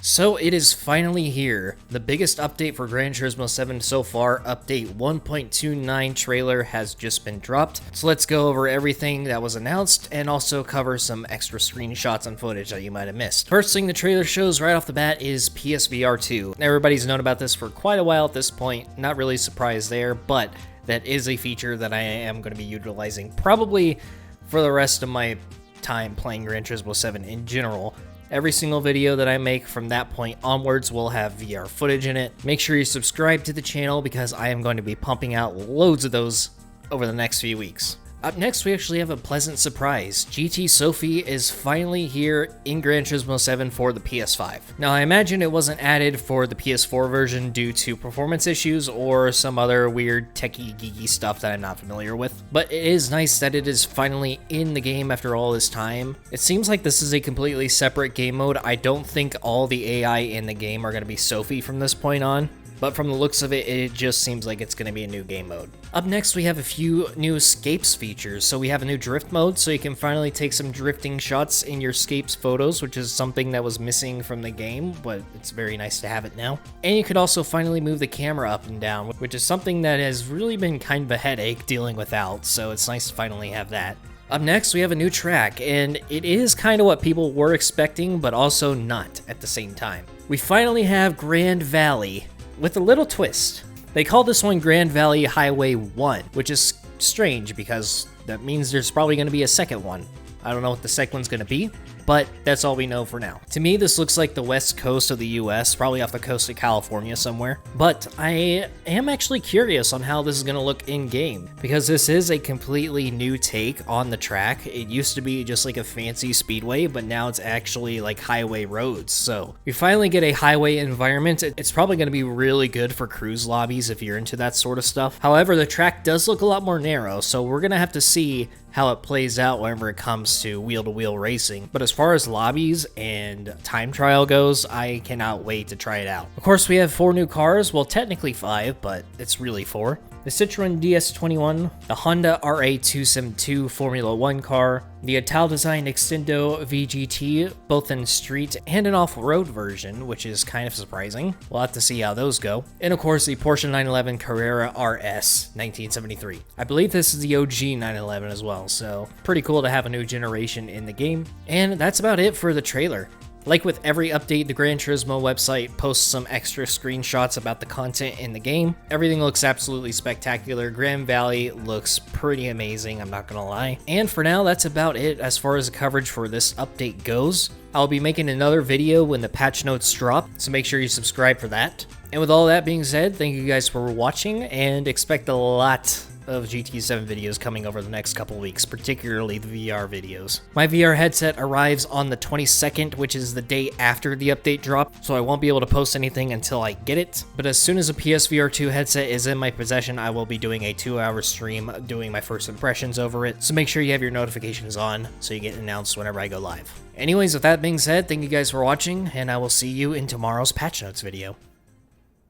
So it is finally here. The biggest update for Gran Turismo 7 so far, update 1.29 trailer has just been dropped. So let's go over everything that was announced and also cover some extra screenshots and footage that you might have missed. First thing the trailer shows right off the bat is PSVR2. Everybody's known about this for quite a while at this point, not really surprised there, but that is a feature that I am going to be utilizing probably for the rest of my time playing Gran Turismo 7 in general. Every single video that I make from that point onwards will have VR footage in it. Make sure you subscribe to the channel because I am going to be pumping out loads of those over the next few weeks. Up next, we actually have a pleasant surprise. GT SOPHY is finally here in Gran Turismo 7 for the PS5. Now, I imagine it wasn't added for the PS4 version due to performance issues or some other weird techie geeky stuff that I'm not familiar with, but it is nice that it is finally in the game after all this time. It seems like this is a completely separate game mode. I don't think all the AI in the game are going to be SOPHY from this point on, but from the looks of it, it just seems like it's going to be a new game mode. Up next, we have a few new SCAPES features. So we have a new drift mode, so you can finally take some drifting shots in your SCAPES photos, which is something that was missing from the game, but it's very nice to have it now. And you could also finally move the camera up and down, which is something that has really been kind of a headache dealing without, so it's nice to finally have that. Up next, we have a new track, and it is kind of what people were expecting, but also not at the same time. We finally have Grand Valley, with a little twist. They call this one Grand Valley Highway 1, which is strange because that means there's probably going to be a second one. I don't know what the second one's going to be, but that's all we know for now. To me, this looks like the west coast of the US, probably off the coast of California somewhere. But I am actually curious on how this is going to look in-game, because this is a completely new take on the track. It used to be just like a fancy speedway, but now it's actually like highway roads. So we finally get a highway environment. It's probably going to be really good for cruise lobbies if you're into that sort of stuff. However, the track does look a lot more narrow, so we're going to have to see how it plays out whenever it comes to wheel-to-wheel racing. But as far as lobbies and time trial goes, I cannot wait to try it out. Of course, we have 4 new cars. Well, technically 5, but it's really 4. The Citroen DS21, the Honda RA272 Formula 1 car, the Ital-designed Extendo VGT, both in street and an off-road version, which is kind of surprising. We'll have to see how those go. And of course, the Porsche 911 Carrera RS 1973. I believe this is the OG 911 as well, so pretty cool to have a new generation in the game. And that's about it for the trailer. Like with every update, the Gran Turismo website posts some extra screenshots about the content in the game. Everything looks absolutely spectacular. Grand Valley looks pretty amazing, I'm not gonna lie. And for now, that's about it as far as the coverage for this update goes. I'll be making another video when the patch notes drop, so make sure you subscribe for that. And with all that being said, thank you guys for watching, and expect a lot of GT7 videos coming over the next couple weeks, particularly the VR videos. My VR headset arrives on the 22nd, which is the day after the update drop, so I won't be able to post anything until I get it. But as soon as a PSVR2 headset is in my possession, I will be doing a 2-hour stream doing my first impressions over it, so make sure you have your notifications on so you get announced whenever I go live. Anyways, with that being said, thank you guys for watching, and I will see you in tomorrow's patch notes video.